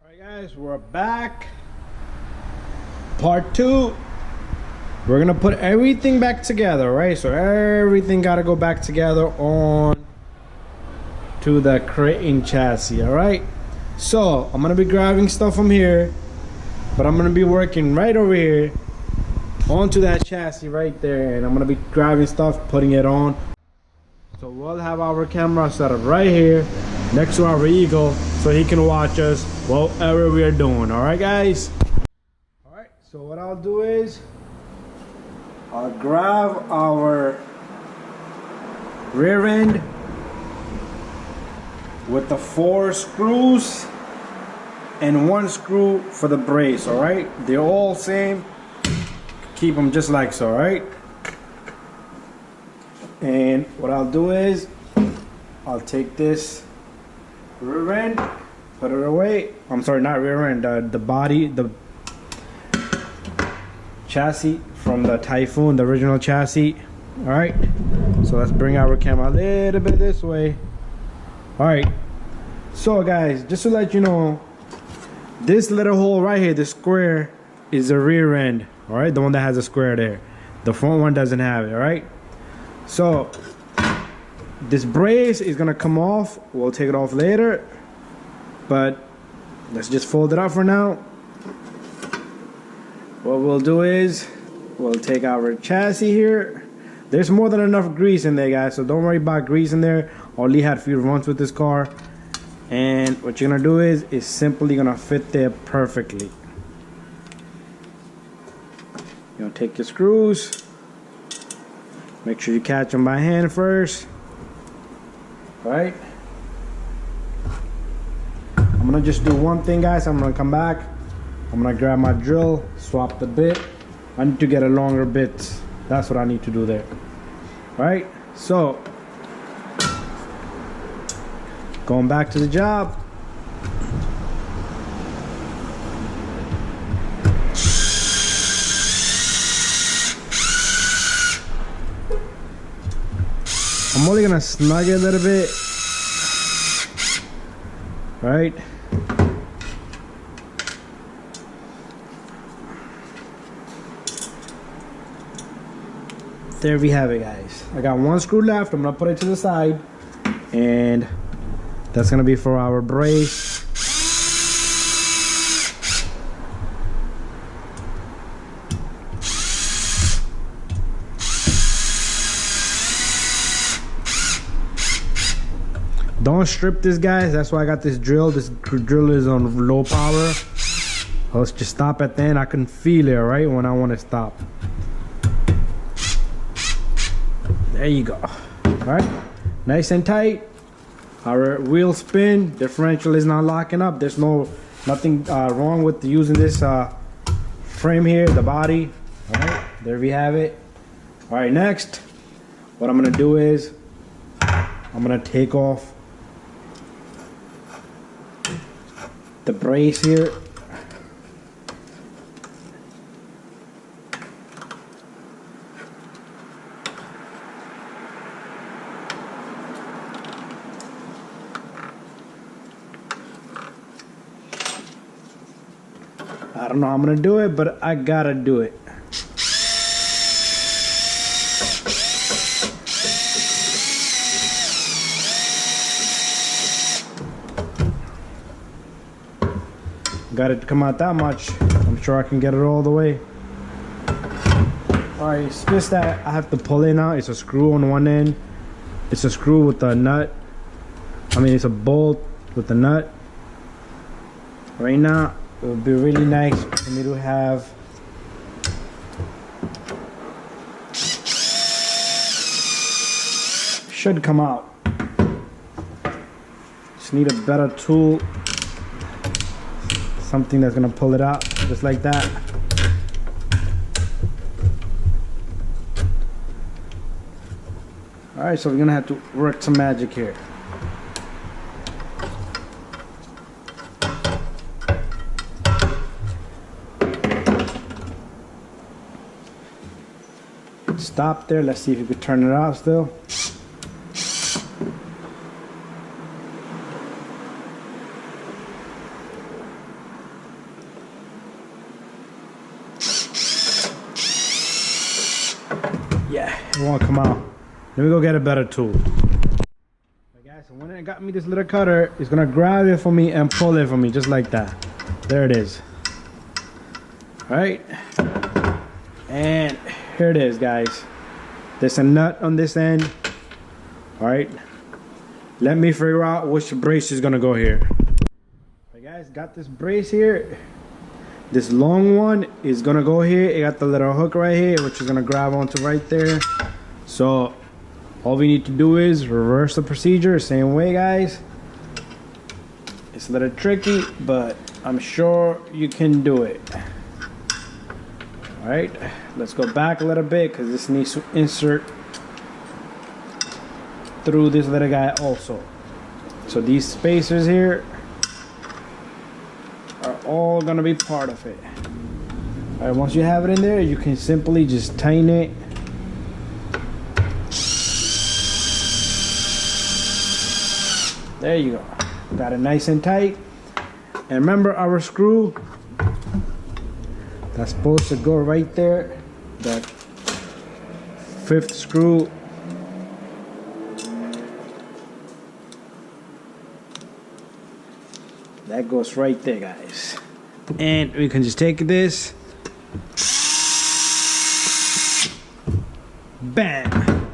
Alright guys, we're back. Part 2. We're gonna put everything back together, right? So everything gotta go back together on to the Kraton chassis, alright? So I'm gonna be grabbing stuff from here, but I'm gonna be working right over here onto that chassis right there, and I'm gonna be grabbing stuff, putting it on. So we'll have our camera set up right here next to our Eagle so he can watch us whatever we are doing. All right guys, all right, so what I'll do is I'll grab our rear end with the 4 screws and 1 screw for the brace. All right, they're all same, keep them just like so. All right, and what I'll do is I'll take this rear end, put it away. I'm sorry, not rear end, the body, the chassis from the Typhoon, the original chassis. All right, so let's bring our camera a little bit this way. All right, so guys, just to let you know, this little hole right here, the square, is the rear end. All right, the one that has a square there. The front one doesn't have it. All right, so this brace is gonna come off. We'll take it off later, but let's just fold it up for now. What we'll do is we'll take our chassis here. There's more than enough grease in there, guys, so don't worry about grease in there. Only had a few runs with this car, and what you're gonna do is simply gonna fit there perfectly. You're gonna take your screws, make sure you catch them by hand first. All right, I'm gonna just do one thing, guys. I'm gonna come back, I'm gonna grab my drill, swap the bit. I need to get a longer bit. That's what I need to do there. All right, so going back to the job. I'm only gonna snug it a little bit, right? There we have it, guys. I got 1 screw left. I'm gonna put it to the side, and that's gonna be for our brace. Don't strip this, guys. That's why I got this drill. This drill is on low power. Let's just stop at the end. I can feel it right when I want to stop. There you go. All right, nice and tight. Our wheel spin. Differential is not locking up. There's nothing wrong with using this frame here, the body. All right, there we have it. All right, next, what I'm gonna do is I'm gonna take off the brace here. I don't know how I'm gonna do it, but I gotta do it. Got it to come out that much. I'm sure I can get it all the way. All right, it's just that I have to pull it out. It's a screw on one end. It's a screw with a nut. I mean, it's a bolt with a nut. Right now, it would be really nice for me to have should come out. Just need a better tool. Something that's gonna pull it out just like that. All right, so we're gonna have to work some magic here. Stop there. Let's see if you could turn it out still. won't come out. Let me go get a better tool. Alright guys, so when it got me this little cutter, it's gonna grab it for me and pull it for me just like that. There it is. Alright. And here it is, guys. There's a nut on this end. Alright. Let me figure out which brace is gonna go here. Alright guys, got this brace here. This long one is gonna go here. It got the little hook right here, which is gonna grab onto right there. So all we need to do is reverse the procedure, same way, guys. It's a little tricky, but I'm sure you can do it. All right, let's go back a little bit because this needs to insert through this little guy also. So these spacers here are all gonna be part of it. All right, once you have it in there, you can simply just tighten it. There you go. Got it nice and tight. And remember our screw, that's supposed to go right there. That 5th screw. That goes right there, guys. And we can just take this. Bam!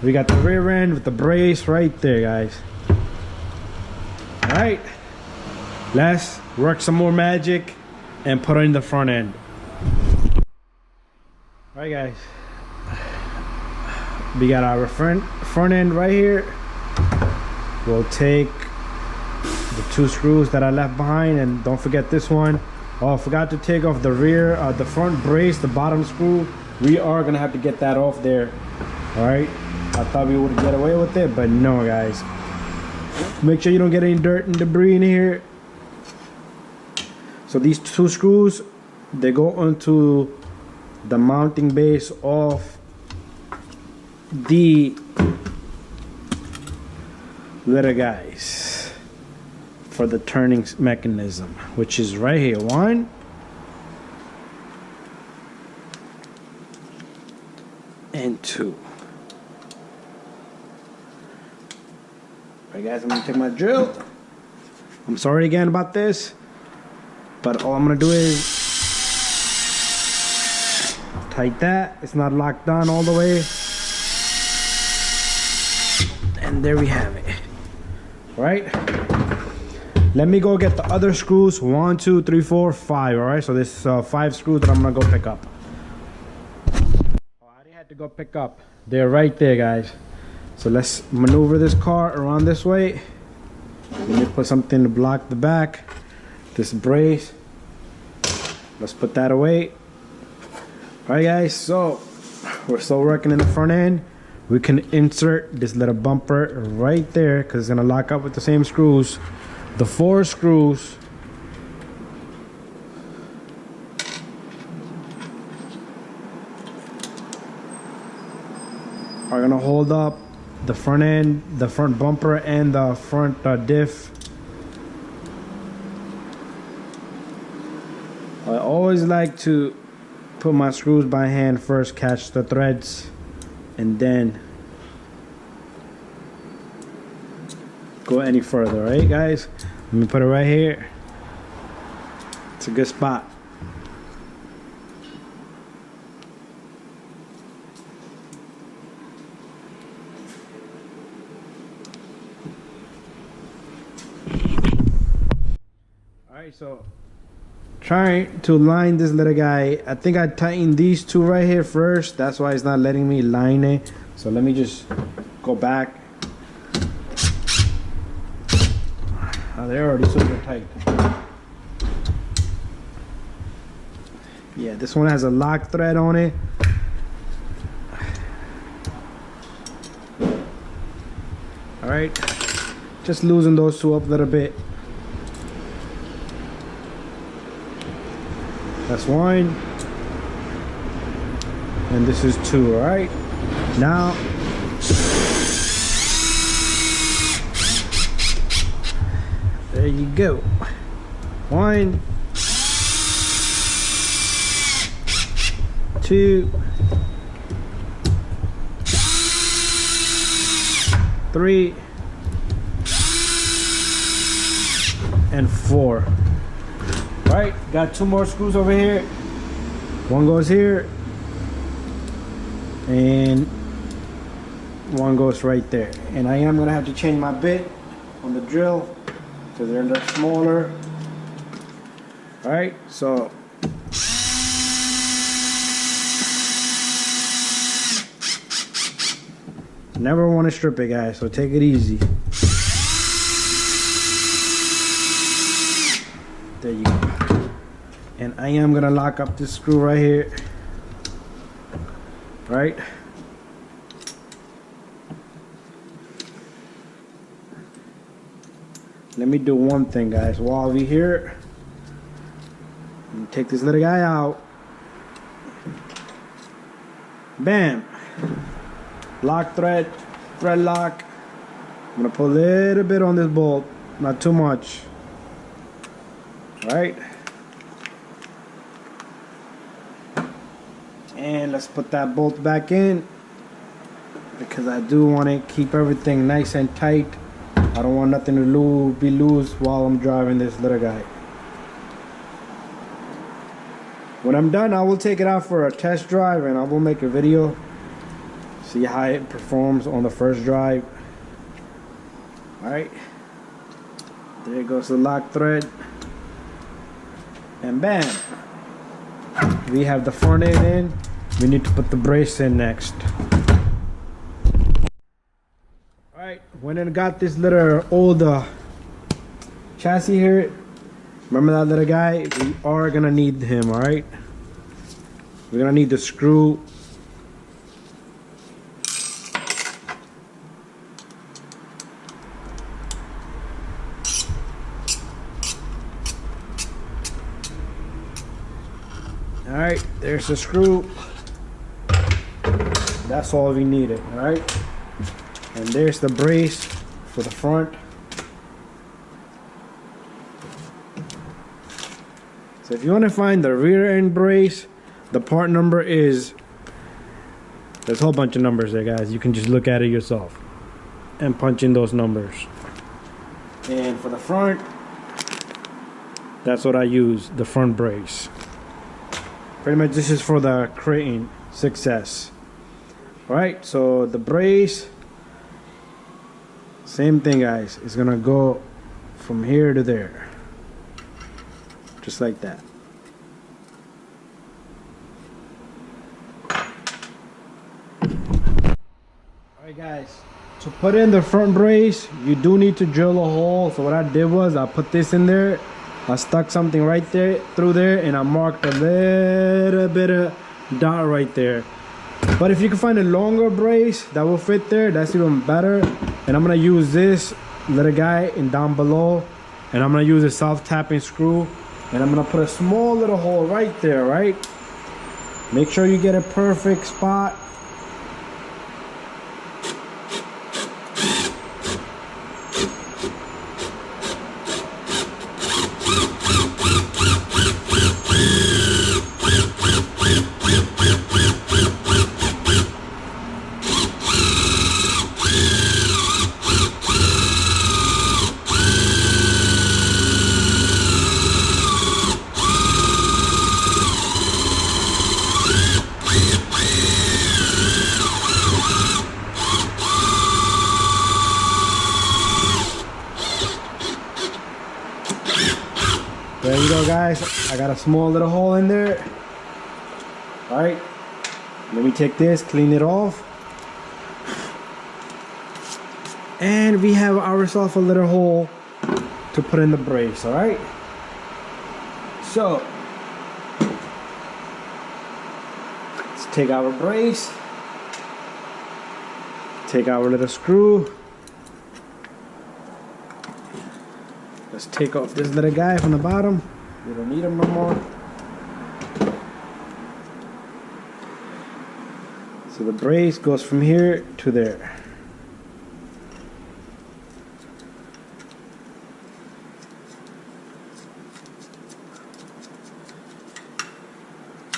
We got the rear end with the brace right there, guys. Alright. Let's work some more magic and put it in the front end. Alright, guys. We got our front end right here. We'll take the 2 screws that I left behind, and don't forget this one. Oh, I forgot to take off the rear, the front brace, the bottom screw. We are gonna have to get that off there. All right, I thought we would get away with it, but no, guys. Make sure you don't get any dirt and debris in here. So these 2 screws, they go onto the mounting base of the little guys for the turning mechanism, which is right here. 1 and 2. Alright, guys, I'm gonna take my drill. I'm sorry again about this, but all I'm gonna do is tight that. It's not locked down all the way, and there we have it. Right, let me go get the other screws. 1, 2, 3, 4, 5. All right, so this 5 screws that I'm gonna go pick up. Oh, I already had to go pick up. They're right there, guys. So let's maneuver this car around this way. Let me put something to block the back. This brace, let's put that away. All right, guys, so we're still working in the front end. We can insert this little bumper right there because it's gonna lock up with the same screws. The 4 screws are gonna hold up the front end, the front bumper, and the front diff. I always like to put my screws by hand first, catch the threads, and then go any further. Right, guys, let me put it right here. It's a good spot. Alright, so trying to line this little guy. I think I tightened these 2 right here first. That's why it's not letting me line it. So let me just go back. Oh, they're already super tight. Yeah, this one has a lock thread on it. All right, just loosen those 2 up a little bit. That's 1, and this is 2. All right, now there you go. 1, 2, 3 and 4. Right, got 2 more screws over here. One goes here and one goes right there. And I am gonna have to change my bit on the drill because they're a little smaller. All right, so never want to strip it, guys, so take it easy. There you go. And I am gonna lock up this screw right here. Right? Let me do one thing, guys. While we're here, take this little guy out. Bam! Lock thread, thread lock. I'm gonna put a little bit on this bolt, not too much. Right? And let's put that bolt back in because I do want to keep everything nice and tight. I don't want nothing to be loose while I'm driving this little guy. When I'm done, I will take it out for a test drive and I will make a video. See how it performs on the first drive. Alright. There goes the lock thread. And bam! We have the front end in. We need to put the brace in next. Alright, when I got this little old chassis here, remember that little guy? We are gonna need him, alright? We're gonna need the screw. Alright, there's the screw. That's all we needed, alright? And there's the brace for the front. So if you want to find the rear end brace, the part number is, there's a whole bunch of numbers there, guys. You can just look at it yourself and punch in those numbers. And for the front, that's what I use, the front brace. Pretty much this is for the Kraton Success. Alright, so the brace, same thing, guys. It's gonna go from here to there. Just like that. Alright, guys. To put in the front brace, you do need to drill a hole. So what I did was I put this in there. I stuck something right there through there and I marked a little bit of dot right there. But if you can find a longer brace that will fit there, that's even better. And I'm gonna use this little guy in down below, and I'm gonna use a self-tapping screw, and I'm gonna put a small little hole right there, right? Make sure you get a perfect spot. There you go, guys. I got a small little hole in there. All right, let me take this, clean it off, and we have ourselves a little hole to put in the brace. All right, so let's take our brace, take our little screw. Let's take off this little guy from the bottom. We don't need him no more. So the brace goes from here to there.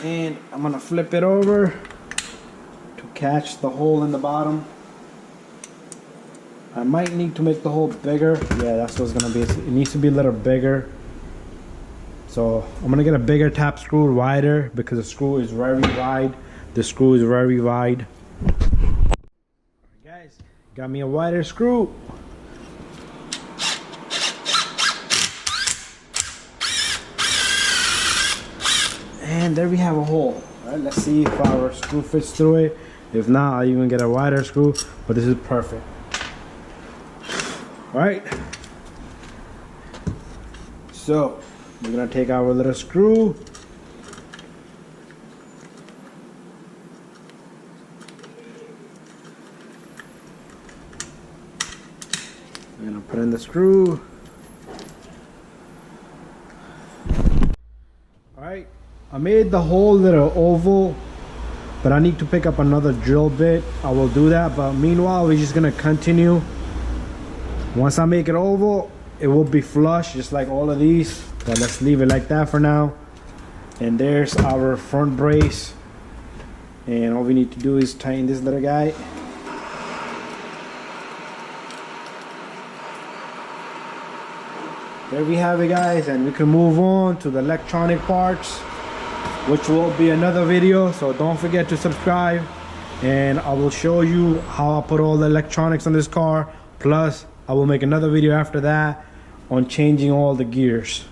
And I'm gonna flip it over to catch the hole in the bottom. I might need to make the hole bigger. Yeah, that's what it's gonna be. It needs to be a little bigger. So I'm gonna get a bigger tap screw, wider, because the screw is very wide. The screw is very wide. Alright guys, got me a wider screw. And there we have a hole. Alright, let's see if our screw fits through it. If not, I'll even get a wider screw, but this is perfect. Alright. So, we're gonna take our little screw. We're gonna put in the screw. Alright. I made the whole little oval, but I need to pick up another drill bit. I will do that, but meanwhile we're just gonna continue. Once I make it oval, it will be flush just like all of these, but let's leave it like that for now. And there's our front brace, and all we need to do is tighten this little guy. There we have it guys, and we can move on to the electronic parts, which will be another video. So don't forget to subscribe, and I will show you how I put all the electronics on this car. Plus I will make another video after that on changing all the gears.